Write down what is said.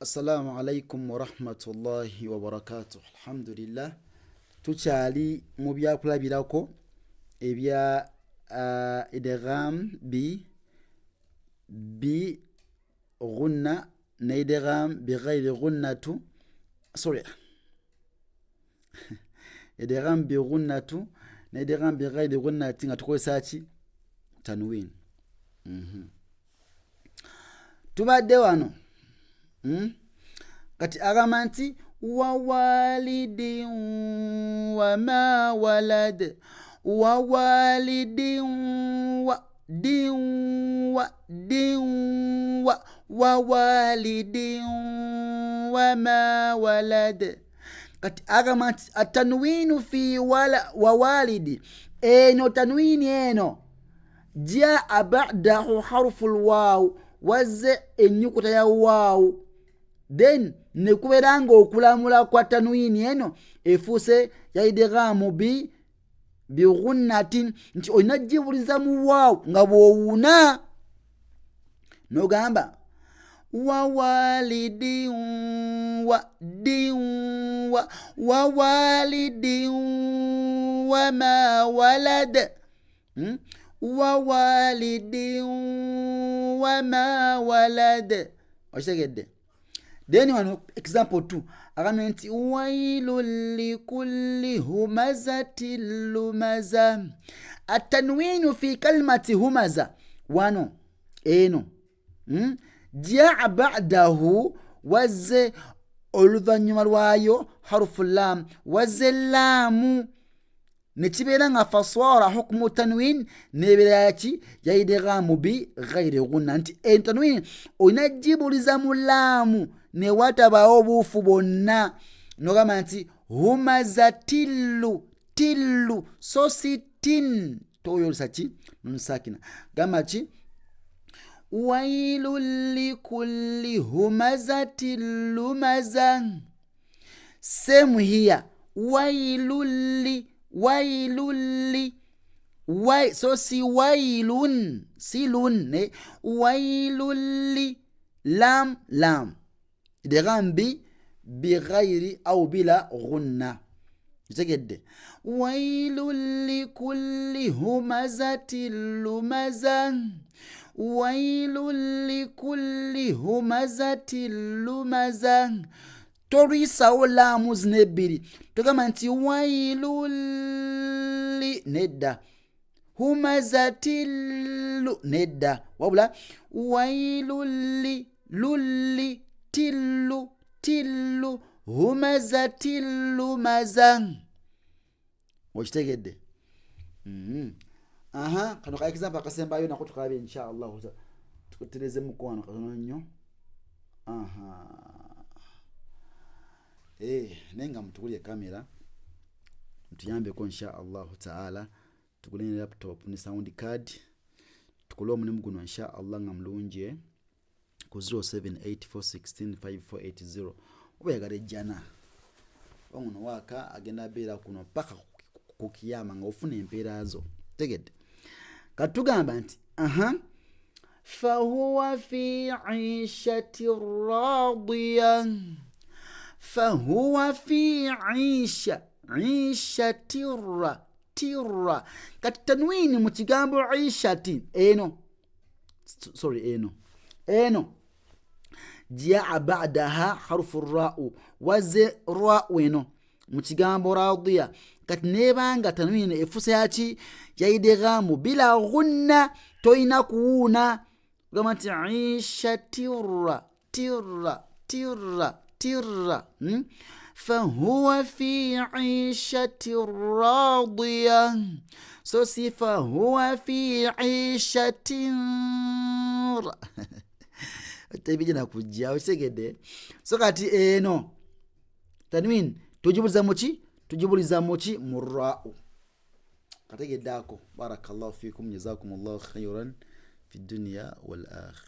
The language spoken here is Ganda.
Assalamu alaikum wa rahmatullahi wa barakatuh. Alhamdulillah. Tuchali mu byakulabirako ebya idgham bi ghunna na idgham bi ghayri ghunnatu. Idgham bi ghunnatu na idgham bi ghayri ghunnati nga tukozesa ki tanwin. Tubadde wano kati agamba nti wa walidin wa ma walad wa walidin wa din wa walidin wa ma walad. Kati agamba nti atanwinu fi wa walidi eno tanwini eno jaa ba'dahu harful waw wazze ennyukuta ya waawu then nekubera nga okulamula kwa tanwini eno efuuse ya idghamu bi ghunnatin nti olina jibuliza mu waawu nga bw'owuna n'ogamba wa walidin wa din wa walidin wa ma walad wa walidin wa ma walad. Okitegedde? Then one example 2 agambye nti wailul likulli humazatin lumaza. Atanwinu fi kalimati humaza wano eno jaa ba'dahu wazze oluvannyuma lwayo harufu lam wazze laamu nekibeera nga faswara hukmu tanwin nebeera yaki ya idghamu bi ghayri ghunna nti tanwin olina jibuliza mu laamu newatabaawo obuufu bwonna nogamba nti humazatillu tillu so si tin toyolesa ki nusakina gamba ki wailul likulli humazatin lumaza. Same here wailulli so si wailun silun ne wailulli lam idgham bi ghayri aw bila ghunna. Itegedde? Wailul likulli humazatin lumaza wailul likulli humazatin lumaza. Torisawo laamu zino ebbiri togamba nti wailulli nedda humazatillu nedda wabula wailulli lulli tillu humazatillu maza. Okitegedde? Kano ka example akasembayo nako tukabe inshallah tukutereze mukwano katono nnyo. Nenga mtukulie kamera mtuyambeko insha Allah taala tukuline laptop ni sound card tukule omulimu guno insha Allah nga mulungi ku 0784165480 obayagala ejjana omuno waka agenda beera kuno paka ku kiyama nga ofuna empeera zo. Tegedde? Katugamba nti fahuwa fi 'ishati radiya fahuwa fi 'isha tirra. Kati tanwini mu kigambo 'ishati eno jaa ba'daha harfu ra'u waze ra'u eno mu kigambo radiya kati nebanga tanwini efuuse yaki ya idghamu bila ghunna toyina kuwuuna gamba nti 'isha tirra fahuwa fi 'ishati radiya so si fahuwa fi 'ishatin tebijina kujja. Okitegedde? So kati eno tanwin tujibuliza muki mu ra'u. Kategedde ako. Barakallahu fikum jazakumullahu khairan fi dunya wal akhirah.